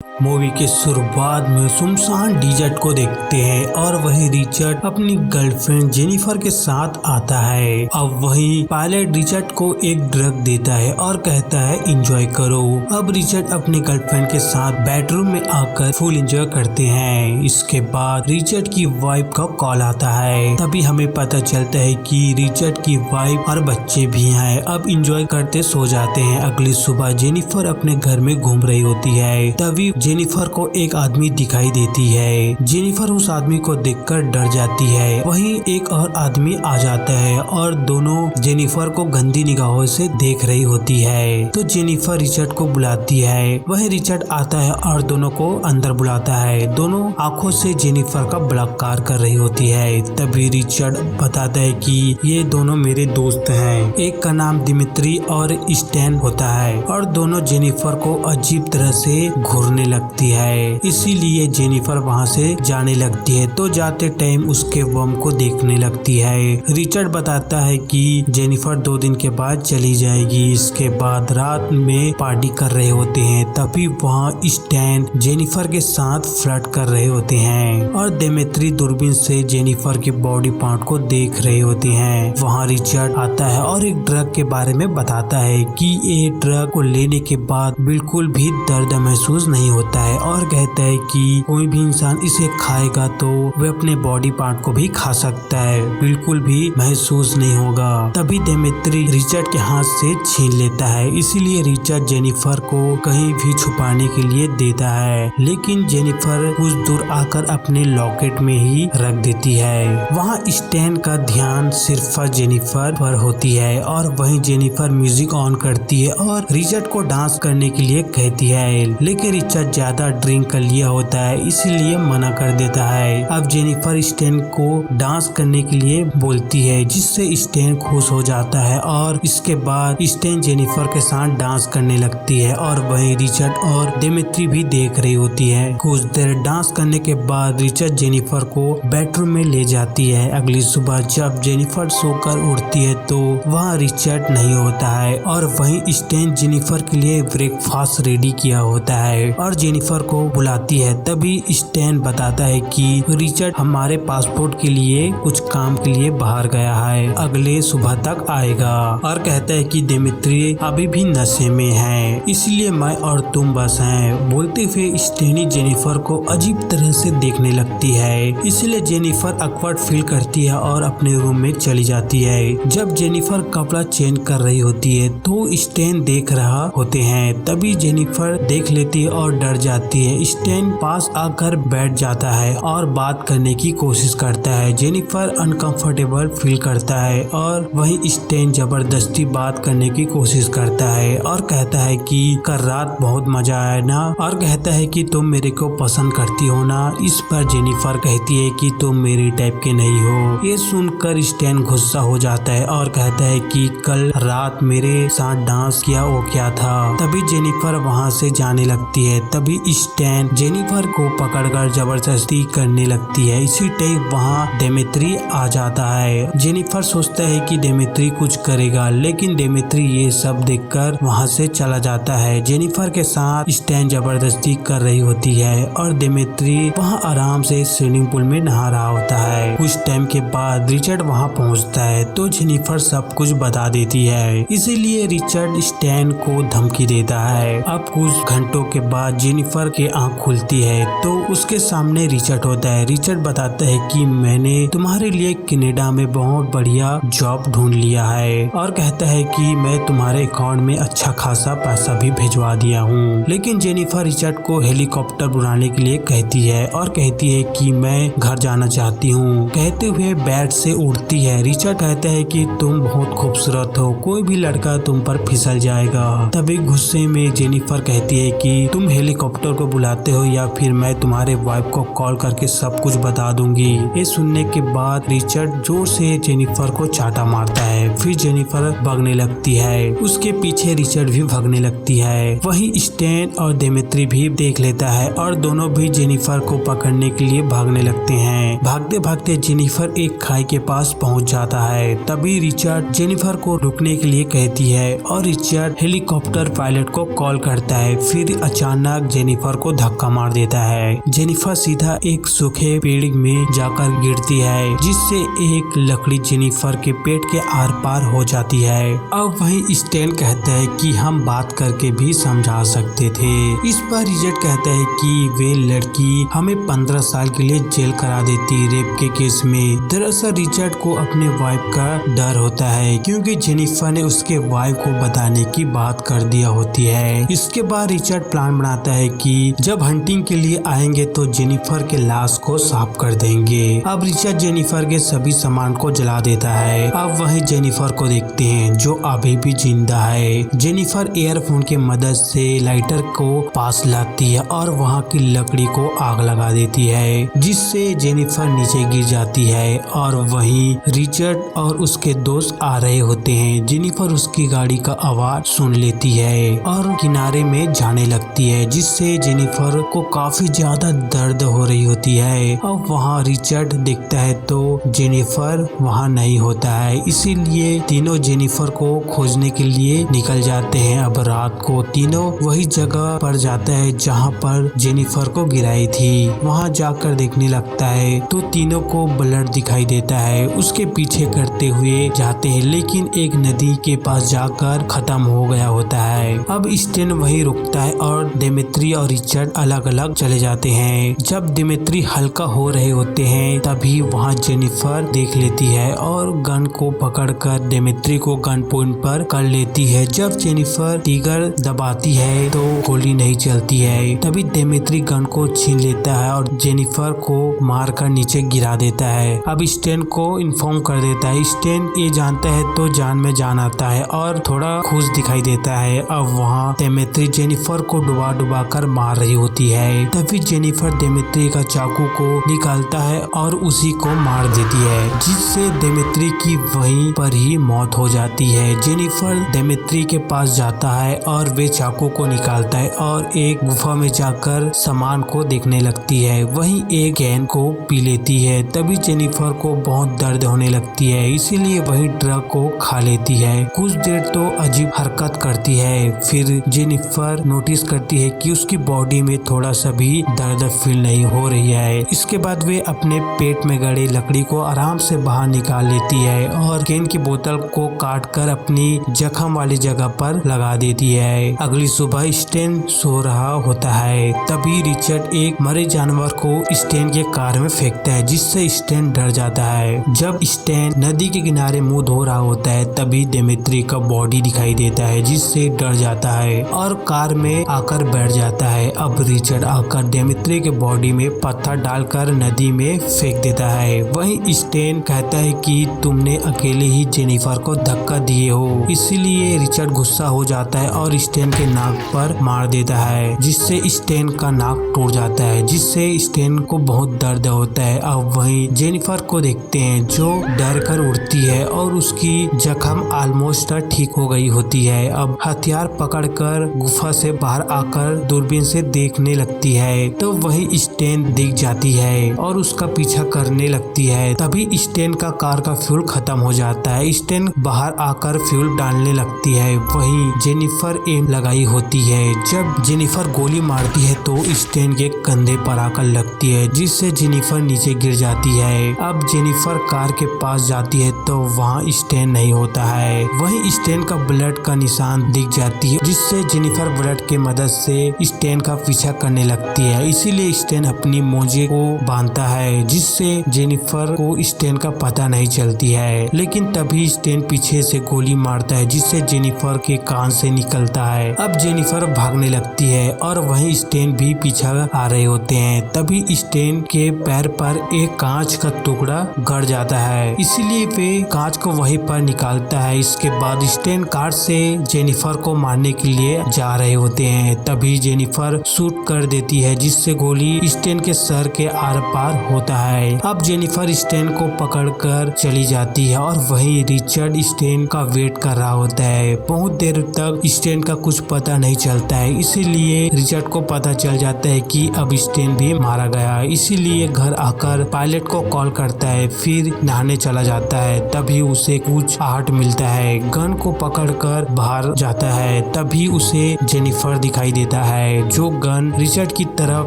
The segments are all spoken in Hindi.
मूवी के शुरुआत में सुनसान रिचर्ड को देखते हैं और वही रिचर्ड अपनी गर्लफ्रेंड जेनिफर के साथ आता है। अब वही पायलट रिचर्ड को एक ड्रग देता है और कहता है एंजॉय करो। अब रिचर्ड अपनी गर्लफ्रेंड के साथ बेडरूम में आकर फुल एंजॉय करते हैं। इसके बाद रिचर्ड की वाइफ का कॉल आता है। तभी हमें पता चलता है कि रिचर्ड की वाइफ और बच्चे भी हैं। अब एंजॉय करते सो जाते हैं। अगली सुबह जेनिफर अपने घर में घूम रही होती है। तभी जेनिफर को एक आदमी दिखाई देती है। जेनिफर उस आदमी को देखकर डर जाती है। वहीं एक और आदमी आ जाता है और दोनों जेनिफर को गंदी निगाहों से देख रही होती है। तो जेनिफर रिचर्ड को बुलाती है। वहीं रिचर्ड आता है और दोनों को अंदर बुलाता है। दोनों आंखों से जेनिफर का बलात्कार कर रही होती है। तभी रिचर्ड बताता है कि ये दोनों मेरे दोस्त हैं। एक का नाम दिमित्री और स्टैन होता है और दोनों जेनिफर को अजीब तरह से घूरने लगती है। इसीलिए जेनिफर वहाँ से जाने लगती है। तो जाते टाइम उसके बम को देखने लगती है। रिचर्ड बताता है कि जेनिफर 2 दिन के बाद चली जाएगी। इसके बाद रात में पार्टी कर रहे होते हैं। तभी वहाँ स्टैन जेनिफर के साथ फ्लर्ट कर रहे होते हैं और दिमित्री दूरबीन से जेनिफर की बॉडी पार्ट को देख रहे होते हैं। वहाँ रिचर्ड आता है और एक ड्रग के बारे में बताता है कि ये ड्रग को लेने के बाद बिल्कुल भी दर्द महसूस नहीं होता है और कहता है कि कोई भी इंसान इसे खाएगा तो वह अपने बॉडी पार्ट को भी खा सकता है, बिल्कुल भी महसूस नहीं होगा। तभी दिमित्री रिचर्ड के हाथ से छीन लेता है। इसीलिए रिचर्ड जेनिफर को कहीं भी छुपाने के लिए देता है, लेकिन जेनिफर कुछ दूर आकर अपने लॉकेट में ही रख देती है। वहाँ स्टैन का ध्यान सिर्फ जेनिफर पर होती है और वहीं जेनिफर म्यूजिक ऑन करती है और रिचर्ड को डांस करने के लिए कहती है, लेकिन रिचर्ड ज्यादा ड्रिंक कर लिया होता है इसीलिए मना कर देता है। अब जेनिफर स्टैन को डांस करने के लिए बोलती है, जिससे स्टैन खुश हो जाता है और इसके बाद स्टैन जेनिफर के साथ डांस करने लगती है और वहीं रिचर्ड और दिमित्री भी देख रही होती है। कुछ देर डांस करने के बाद रिचर्ड जेनिफर को बेडरूम में ले जाती है। अगली सुबह जब जेनिफर सोकर उठती है तो वहाँ रिचर्ड नहीं होता है और वहीं स्टैन जेनिफर के लिए ब्रेकफास्ट रेडी किया होता है और जेनिफर को बुलाती है। तभी स्टैन बताता है कि रिचर्ड हमारे पासपोर्ट के लिए कुछ काम के लिए बाहर गया है, अगले सुबह तक आएगा और कहता है कि दिमित्री अभी भी नशे में है, इसलिए मैं और तुम बस हैं। बोलते हुए स्टैनी जेनिफर को अजीब तरह से देखने लगती है, इसलिए जेनिफर अकवर्ड फील करती है और अपने रूम में चली जाती है। जब जेनिफर कपड़ा चेंज कर रही होती है तो स्टैन देख रहा होते हैं। तभी जेनिफर देख लेती है और डर जाती है। स्टैन पास आकर बैठ जाता है और बात करने की कोशिश करता है। जेनिफर अनकंफर्टेबल फील करता है और वहीं स्टैन जबरदस्ती बात करने की कोशिश करता है और कहता है कि कल रात बहुत मजा आया ना, और कहता है कि तुम मेरे को पसंद करती हो ना। इस पर जेनिफर कहती है कि तुम मेरी टाइप के नहीं हो। ये सुनकर स्टैन गुस्सा हो जाता है और कहता है कि कल रात मेरे साथ डांस किया वो क्या था। तभी जेनिफर वहाँ से जाने लगती है। तभी स्टैन जेनिफर को पकड़कर जबरदस्ती करने लगती है। इसी टाइम वहाँ दिमित्री आ जाता है। जेनिफर सोचता है कि दिमित्री कुछ करेगा, लेकिन दिमित्री ये सब देखकर वहाँ से चला जाता है। जेनिफर के साथ स्टैन जबरदस्ती कर रही होती है और दिमित्री वहाँ आराम से स्विमिंग पूल में नहा रहा होता है। कुछ टाइम के बाद रिचर्ड वहाँ पहुँचता है तो जेनिफर सब कुछ बता देती है, इसीलिए रिचर्ड स्टैन को धमकी देता है। अब कुछ घंटों के बाद जेनिफर की आंख खुलती है तो उसके सामने रिचर्ड होता है। रिचर्ड बताता है कि मैंने तुम्हारे लिए कनाडा में बहुत बढ़िया जॉब ढूंढ लिया है और कहता है कि मैं तुम्हारे अकाउंट में अच्छा खासा पैसा भी भिजवा दिया हूँ। लेकिन जेनिफर रिचर्ड को हेलीकॉप्टर बुलाने के लिए कहती है और कहती है कि मैं घर जाना चाहती हूँ। कहते हुए बेड से उड़ती है। रिचर्ड कहता है कि तुम बहुत खूबसूरत हो, कोई भी लड़का तुम पर फिसल जाएगा। तभी गुस्से में जेनिफर कहती है कि तुम हेलीकॉप्टर को बुलाते हो या फिर मैं तुम्हारे वाइफ को कॉल करके सब कुछ बता दूंगी। ये सुनने के बाद रिचर्ड जोर से जेनिफर को चाटा मारता है। फिर जेनिफर भागने लगती है, उसके पीछे रिचर्ड भी भागने लगती है। वहीं स्टैन और दिमित्री भी देख लेता है और दोनों भी जेनिफर को पकड़ने के लिए भागने लगते हैं। भागते भागते जेनिफर एक खाई के पास पहुंच जाता है। तभी रिचर्ड जेनिफर को रुकने के लिए कहती है और रिचर्ड हेलीकॉप्टर पायलट को कॉल करता है। फिर अचानक अचानक जेनिफर को धक्का मार देता है। जेनिफर सीधा एक सूखे पेड़ में जाकर गिरती है, जिससे एक लकड़ी जेनिफर के पेट के आर पार हो जाती है। अब वहीं स्टैन कहता है कि हम बात करके भी समझा सकते थे। इस पर रिचर्ड कहता है कि वे लड़की हमें 15 साल के लिए जेल करा देती रेप के केस में। दरअसल रिचर्ड को अपने वाइफ का डर होता है, क्योंकि जेनिफर ने उसके वाइफ को बताने की बात कर दिया होती है। इसके बाद रिचर्ड प्लान बनाता है कि जब हंटिंग के लिए आएंगे तो जेनिफर के लाश को साफ कर देंगे। अब रिचर्ड जेनिफर के सभी सामान को जला देता है। अब वहीं जेनिफर को देखते हैं जो अभी भी जिंदा है। जेनिफर एयरफोन की मदद से लाइटर को पास लाती है और वहां की लकड़ी को आग लगा देती है, जिससे जेनिफर नीचे गिर जाती है। और वहीं रिचर्ड और उसके दोस्त आ रहे होते हैं। जेनिफर उसकी गाड़ी का आवाज सुन लेती है और किनारे में जाने लगती है, जिससे जेनिफर को काफी ज्यादा दर्द हो रही होती है। अब वहाँ रिचर्ड देखता है तो जेनिफर वहाँ नहीं होता है, इसीलिए तीनों जेनिफर को खोजने के लिए निकल जाते हैं। अब रात को तीनों वही जगह पर जाता है जहाँ पर जेनिफर को गिराई थी। वहाँ जाकर देखने लगता है तो तीनों को ब्लड दिखाई देता है। उसके पीछे करते हुए जाते हैं, लेकिन एक नदी के पास जाकर खत्म हो गया होता है। अब स्टैन वहीं रुकता है और दिमित्री और रिचर्ड अलग अलग चले जाते हैं। जब दिमित्री हल्का हो रहे होते हैं तभी वहाँ जेनिफर देख लेती है और गन को पकड़कर दिमित्री को गन पॉइंट पर कर लेती है। जब जेनिफर टिगर दबाती है तो गोली नहीं चलती है। तभी दिमित्री गन को छीन लेता है और जेनिफर को मारकर नीचे गिरा देता है। अब स्टैन को इन्फॉर्म कर देता है। स्टैन ये जानता है तो जान में जान आता है और थोड़ा खुश दिखाई देता है। अब वहाँ दिमित्री जेनिफर को डुबा डुबा कर मार रही होती है। तभी जेनिफर दिमित्री का चाकू को निकालता है और उसी को मार देती है, जिससे दिमित्री की वहीं पर ही मौत हो जाती है। जेनिफर दिमित्री के पास जाता है और वे चाकू को निकालता है और एक गुफा में जाकर सामान को देखने लगती है। वहीं एक कैन को पी लेती है। तभी जेनिफर को बहुत दर्द होने लगती है, इसीलिए वही ड्रग को खा लेती है। कुछ देर तो अजीब हरकत करती है, फिर जेनिफर नोटिस करती है कि उसकी बॉडी में थोड़ा सा भी दर्द फील नहीं हो रही है। इसके बाद वे अपने पेट में गड़े लकड़ी को आराम से बाहर निकाल लेती है और कैन की बोतल को काट कर अपनी जख्म वाली जगह पर लगा देती है। अगली सुबह स्टैन सो रहा होता है। तभी रिचर्ड एक मरे जानवर को स्टैन के कार में फेंकता है, जिससे स्टैन डर जाता है। जब स्टैन नदी के किनारे मुंह धो रहा होता है तभी दिमित्री का बॉडी दिखाई देता है, जिससे डर जाता है और कार में आकर बैठ जाता है। अब रिचर्ड आकर दिमित्री के बॉडी में पत्थर डालकर नदी में फेंक देता है। वहीं स्टैन कहता है कि तुमने अकेले ही जेनिफर को धक्का दिए हो, इसीलिए रिचर्ड गुस्सा हो जाता है और स्टैन के नाक पर मार देता है, जिससे स्टैन का नाक टूट जाता है, जिससे स्टैन को बहुत दर्द होता है। अब वहीं जेनिफर को देखते हैं जो डर कर उड़ती है और उसकी जख्म ऑलमोस्ट ठीक हो गई होती है। अब हथियार पकड़कर गुफा से बाहर आकर दूरबीन से देखने लगती है तो वही स्टैन दिख जाती है और उसका पीछा करने लगती है। तभी स्टैन का कार का फ्यूल खत्म हो जाता है। स्टैन बाहर आकर फ्यूल डालने लगती है। वहीं जेनिफर एम लगाई होती है। जब जेनिफर गोली मारती है तो स्टैन के कंधे पर आकर लगती है, जिससे जेनिफर नीचे गिर जाती है। अब जेनिफर कार के पास जाती है तो वहाँ स्टैन नहीं होता है। वहीं स्टैन का ब्लड का निशान दिख जाती है, जिससे जेनिफर ब्लड के मदद से स्टैन का पीछा करने लगती है। इसीलिए स्टैन अपनी मोजे को बांधता है, जिससे जेनिफर को स्टैन का पता नहीं चलती है। लेकिन तभी स्टैन पीछे से गोली मारता है, जिससे जेनिफर के कान से निकलता है। अब जेनिफर भागने लगती है और वहीं स्टैन भी पीछा आ रहे होते हैं। तभी स्टैन के पैर पर एक कांच का टुकड़ा गड़ जाता है, इसीलिए वे कांच को वहीं पर निकालता है। इसके बाद स्टैन कार से जेनिफर को मारने के लिए जा रहे होते हैं। तभी जेनिफर शूट कर देती है, जिससे गोली स्टैन के सर के आर पार होता है। अब जेनिफर स्टैन को पकड़कर चली जाती है और वहीं रिचर्ड स्टैन का वेट कर रहा होता है। बहुत देर तक स्टैन का कुछ पता नहीं चलता है, इसीलिए रिचर्ड को पता चल जाता है कि अब स्टैन भी मारा गया। इसीलिए घर आकर पायलट को कॉल करता है, फिर नहाने चला जाता है। तभी उसे कुछ आहट मिलता है। गन को पकड़कर बाहर जाता है। तभी उसे जेनिफर दिखाई देता है जो गन रिचर्ड की तरफ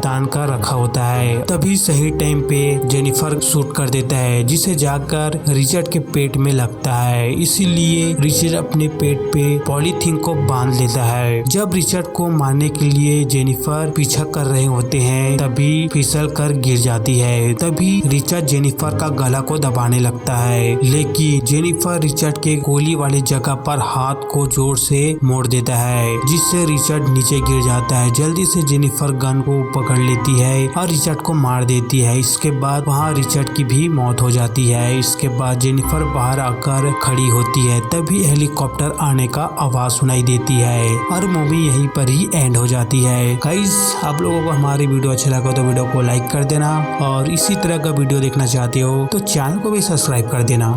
तान कर रखा होता है। तभी सही टाइम पे जेनिफर शूट कर देता है जिसे जाकर रिचर्ड के पेट में लगता है। इसीलिए रिचर्ड अपने पेट पे पॉलीथीन को बांध लेता है। जब रिचर्ड को मारने के लिए जेनिफर पीछा कर रहे होते हैं तभी फिसल कर गिर जाती है। तभी रिचर्ड जेनिफर का गला को दबाने लगता है, लेकिन जेनिफर रिचर्ड के गोली वाली जगह पर हाथ को जोर से मोड़ देता है जिससे रिचर्ड नीचे गिर जाता है। जल्दी से जेनिफर गन को पकड़ लेती है और रिचर्ड को मार देती है। इसके बाद वहाँ रिचर्ड की भी मौत हो जाती है। इसके बाद जेनिफर बाहर आकर खड़ी होती है। तभी हेलीकॉप्टर आने का आवाज सुनाई देती है और मूवी यहीं पर ही एंड हो जाती है। गाइस, आप लोगों को हमारी वीडियो अच्छा लगा तो वीडियो को लाइक कर देना और इसी तरह का वीडियो देखना चाहते हो तो चैनल को भी सब्सक्राइब कर देना।